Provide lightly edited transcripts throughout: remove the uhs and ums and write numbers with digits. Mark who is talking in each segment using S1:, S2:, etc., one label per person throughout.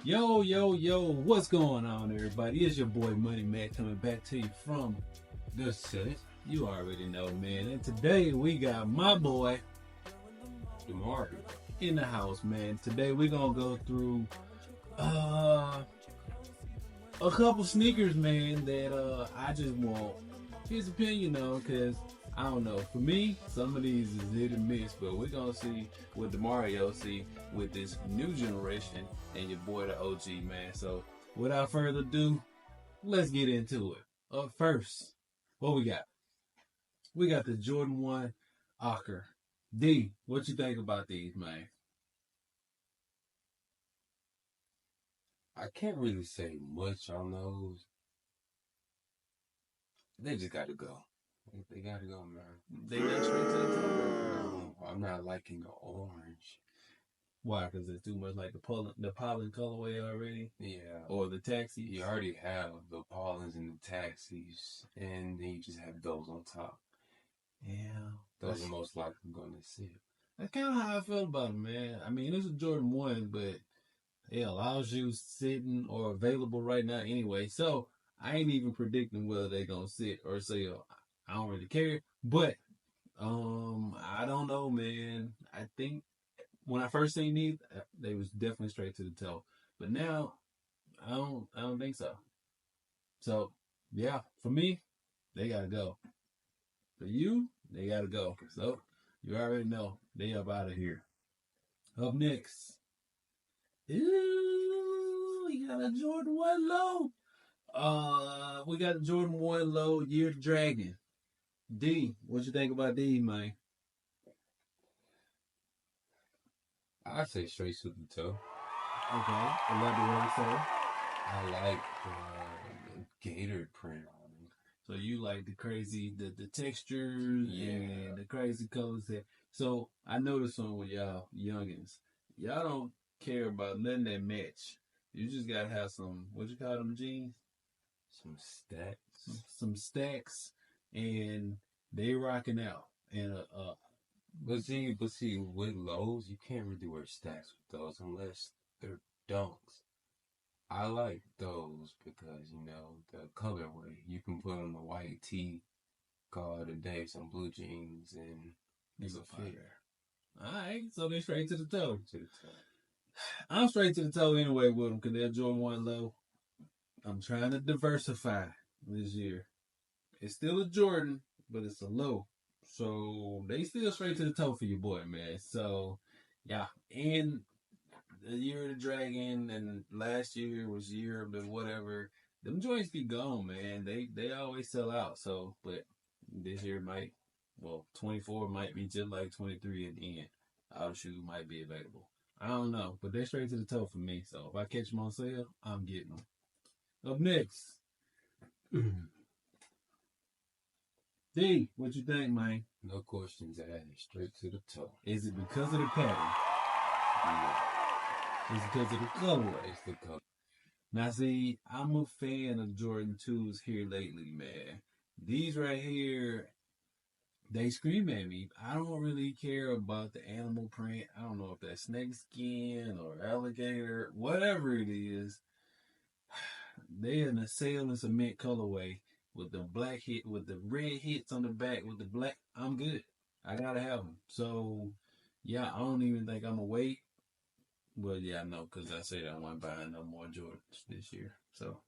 S1: Yo, yo, yo, what's going on, everybody? It's your boy Money Mac coming back to you from the set. You already know, man. And today we got my boy DeMar in the house, man. Today we're gonna go through uh a couple sneakers, man, that I just want his opinion on, cause I don't know. For me, some of these is hit and miss, but we're gonna see what Demario see with this new generation and your boy the OG, man. So without further ado, let's get into it. Up first, what we got? We got the Jordan 1 Ocker. D, what you think about these, man?
S2: I can't really say much on those. They just got to go. They got to go, man.
S1: They got straight to the top.
S2: No, I'm not liking the orange.
S1: Why? Because it's too much like the pollen colorway already,
S2: Yeah,
S1: or the taxi.
S2: you already have the pollens and the taxis, and then you just have those on top.
S1: Yeah,
S2: Those are most likely going to sit.
S1: that's kind of how I feel about it, man. I mean, it's a Jordan 1, but it allows you sitting or available right now anyway. So I ain't even predicting whether they're gonna sit or sell. I don't really care. But I don't know, man. I think when I first seen these, they was definitely straight to the toe. But now I don't think so. So yeah, for me, they gotta go. For you, they gotta go. So you already know they up out of here. Up next, we got a Jordan 1 low. We got a Jordan 1 low Year Dragon. D, what you think about D, man?
S2: I say straight to the toe.
S1: Okay, elaborate, sir.
S2: I like the gator print on them.
S1: So you like the crazy, the textures
S2: Yeah.
S1: and the crazy colors there. So I noticed on with y'all youngins, y'all don't care about nothing that match. You just gotta have some, what you call them jeans?
S2: Some stacks.
S1: Some stacks, and they rocking out. And
S2: But see, with lows, you can't really wear stacks with those unless they're dunks. I like those because the colorway. You can put on the white tee, call it a day, some blue jeans, and it's a fit
S1: all right, so they straight to the toe.
S2: to the top.
S1: I'm straight to the toe anyway with them because they're Jordan 1 low. I'm trying to diversify this year. It's still a Jordan, but it's a low. So they still straight to the toe for your boy, man. So yeah, and the year of the dragon and last year was year of the whatever. Them joints be gone, man. They always sell out. So, but this year might, well, 24 might be just like 23 at the end. Our shoe might be available. I don't know, but they're straight to the toe for me. So if I catch them on sale, I'm getting them. Up next, D, what you think, man?
S2: No questions asked. Straight to the toe.
S1: Is it because of the pattern?
S2: Yeah.
S1: Is it because of the colorway?
S2: It's the color.
S1: Now, see, I'm a fan of Jordan 2s here lately, man. These right here, they scream at me. I don't really care about the animal print. I don't know if that's snake skin or alligator, whatever it is. They in a sail and cement colorway with the black hit, with the red hits on the back, with the black. I'm good. I gotta have them. So, yeah, I don't even think I'm gonna wait. Well, yeah, no, because I said I wasn't buying no more Jordans this year. So,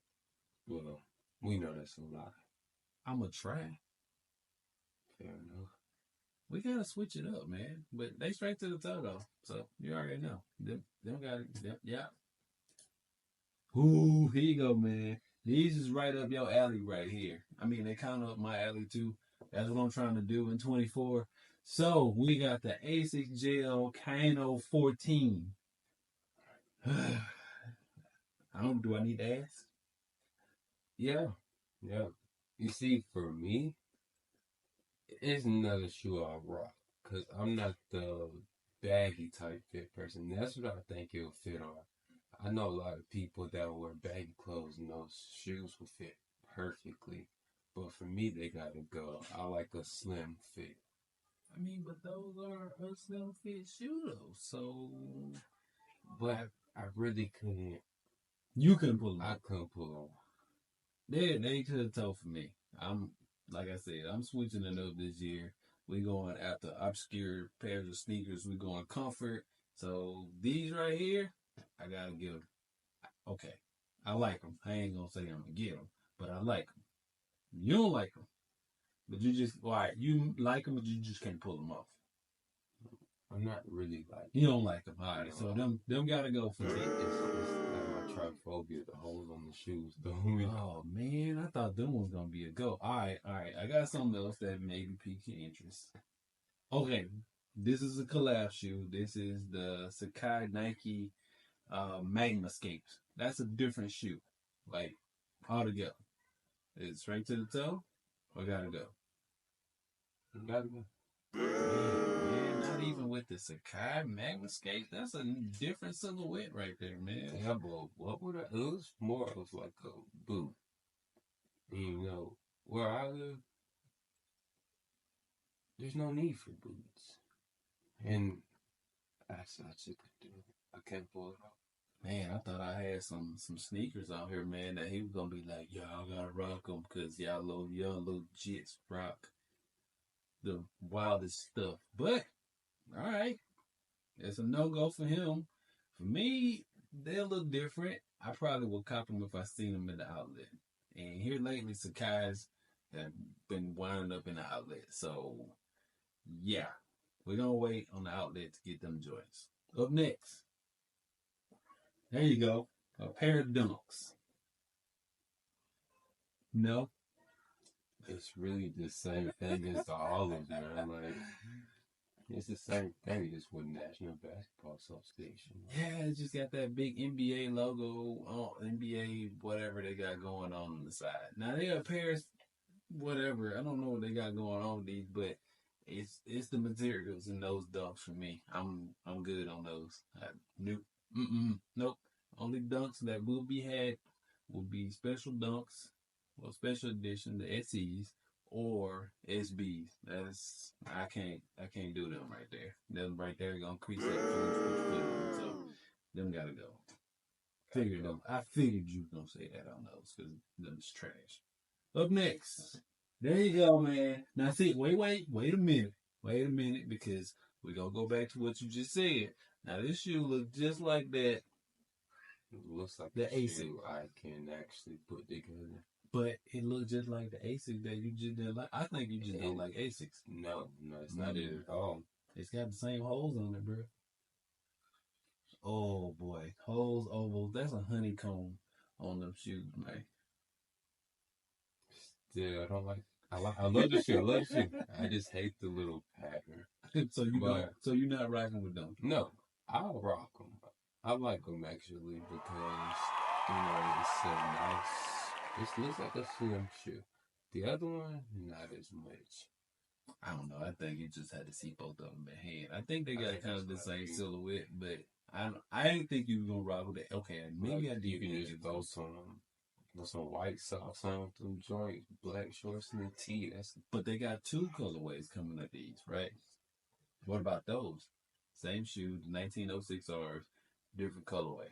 S2: Well, we know that's a lie.
S1: I'm gonna try.
S2: Fair enough.
S1: We gotta switch it up, man. But they straight to the toe though, so you already know. Them got it. Yeah. Ooh, here you go, man. These is right up your alley right here. I mean, they kind of up my alley too. That's what I'm trying to do in 24. So we got the Asics Gel Kano 14. I don't. Do I need to ask?
S2: Yeah. Yeah. You see, for me, it's another shoe I'll rock because I'm not the baggy type fit person. That's what I think it'll fit on. I know a lot of people that wear baggy clothes and those shoes will fit perfectly. But for me, they gotta go. I like a slim fit.
S1: I mean, but those are a slim fit shoe though. So
S2: But I really couldn't.
S1: You couldn't pull them
S2: I
S1: off.
S2: couldn't pull them.
S1: They could have told for me. I'm like I said, I'm switching it up this year. We going after obscure pairs of sneakers. We going comfort. So these right here, I gotta give 'em. Okay, I like them. I ain't gonna say I'm gonna get them, but I like them. You don't like them, but you just why you like them, but you just can't pull them off.
S2: I'm not really like
S1: You don't like them, all right? So
S2: no.
S1: them gotta go for me.
S2: It's like my trypophobia, the holes on the shoes.
S1: Oh man, I thought them was gonna be a go. All right. I got something else that maybe pique your interest. Okay, this is a collab shoe. This is the Sakai Nike Magma Scapes. That's a different shoe, like altogether. It's straight to the toe. Or gotta go.
S2: Gotta go.
S1: Man, not even with the Sakai Magma Scapes. That's a different silhouette right there, man.
S2: Yeah, but what would I? It was more of like a boot. You know, where I live, there's no need for boots, and I just do. I can't pull it off.
S1: Man, I thought I had some sneakers out here, man, that he was gonna be like, y'all gotta rock them because y'all little young little jits rock the wildest stuff. But all right, it's a no go for him. For me, they're a little different. I probably would cop them if I seen them in the outlet. And here lately, Sakai's have been winding up in the outlet. So yeah, we're gonna wait on the outlet to get them joints. Up next, there you go, a pair of dunks. No,
S2: It's really the same thing as the olives, man. Like it's the same thing as with National Basketball Association.
S1: yeah, it just got that big NBA logo on NBA whatever they got going on the side. Now they are pairs, whatever. I don't know what they got going on with these, but it's the materials in those dunks for me. I'm good on those. Nope, nope. Only dunks that will be had will be special dunks, or special edition, the SEs or SBs. That's I can't do them right there. Them right there gonna crease that food in. So them gotta go. Figured them. I figured you was gonna say that on those because them's trash. Up next, there you go, man. Now see, wait a minute, because we gonna go back to what you just said. Now this shoe look just like that,
S2: It looks like
S1: the
S2: a
S1: ASIC,
S2: shoe I can actually put together.
S1: but it looked just like the ASIC that you just didn't like. I think you just don't like ASICs.
S2: No, it's not it at all.
S1: It's got the same holes on it, bro. Oh boy, holes, ovals. That's a honeycomb on them shoes, man.
S2: Still, I don't like. I love the shoe. I love the shoe. I just hate the little pattern.
S1: So you don't.
S2: But
S1: So you're not rocking with them.
S2: no, I'll rock them. I like them actually because it's so nice. It looks like a slim shoe. The other one, not as much.
S1: I don't know. I think you just had to see both of them in hand. I think they got kind of the same silhouette, but I didn't think you were gonna rock with it. Okay, maybe
S2: Like,
S1: I did.
S2: you can just throw some white socks on with them joints, black shorts and a tee.
S1: But they got two colorways coming up these, right? What about those? Same shoe, the 1906 R's, different colorway.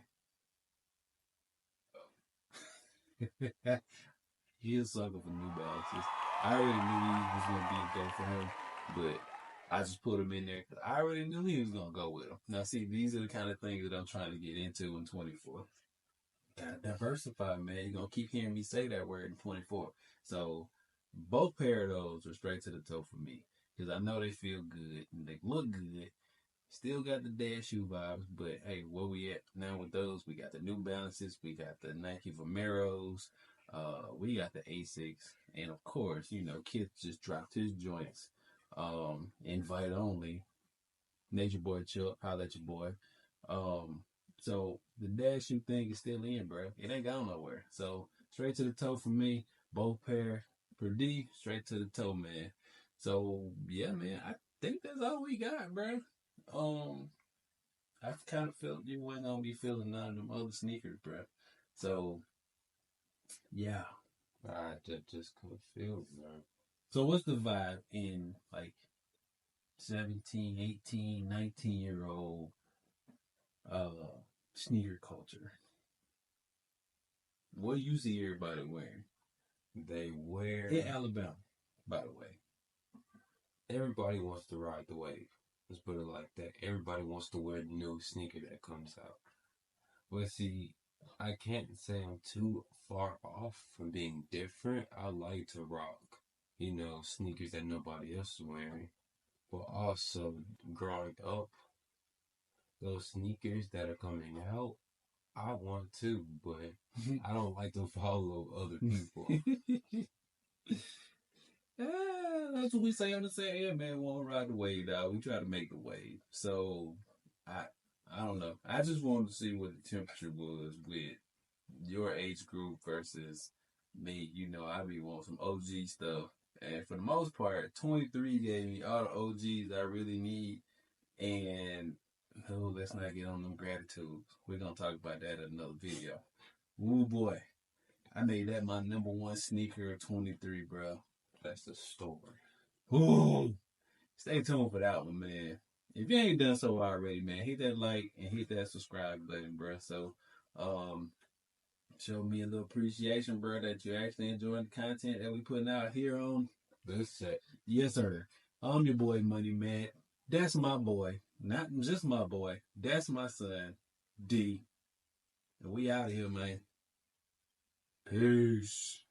S1: He a sucker for New Balances. I already knew he was gonna be a go for him, but I just put him in there because I already knew he was gonna go with him. Now, see, these are the kind of things that I'm trying to get into in 24. Gotta diversify, man. You're gonna keep hearing me say that word in 24. So both pair of those are straight to the toe for me because I know they feel good and they look good. Still got the dad shoe vibes, but hey, where we at now with those? We got the New Balances, we got the Nike Vomeros, we got the Asics, and of course, Kith just dropped his joints. Invite only. Nature Boy Chuck, holla at your boy. So the dad shoe thing is still in, bro. It ain't gone nowhere. So straight to the toe for me. Both pair per D, straight to the toe, man. So yeah, man, I think that's all we got, bro. I kind of felt you weren't gonna be feeling none of them other sneakers, bro. So yeah.
S2: I just couldn't feel it, man.
S1: So what's the vibe in like 17, 18, 19-year-old sneaker culture? what do you see everybody wearing?
S2: They wear
S1: In Alabama, by the way.
S2: Everybody wants to ride the wave. Let's put it like that. Everybody wants to wear the new sneaker that comes out. But see, I can't say I'm too far off from being different. I like to rock, sneakers that nobody else is wearing. But also, growing up, those sneakers that are coming out, I want to, but I don't like to follow other people.
S1: That's what we say on the set. Yeah, man, we won't ride the wave, dog. We try to make the wave. So, I don't know. I just wanted to see what the temperature was with your age group versus me. I be wanting some OG stuff. And for the most part, 23 gave me all the OGs I really need. And, let's not get on them gratitudes. We're going to talk about that in another video. Ooh, boy. I made that my number one sneaker of 23, bro.
S2: That's the story.
S1: Ooh. Stay tuned for that one, man. If you ain't done so already, man, hit that like and hit that subscribe button, bro. So, show me a little appreciation, bro, that you're actually enjoying the content that we putting out here on
S2: this set.
S1: Yes, sir. I'm your boy, Money Man. That's my boy. Not just my boy. That's my son, D. And we out here, man. Peace.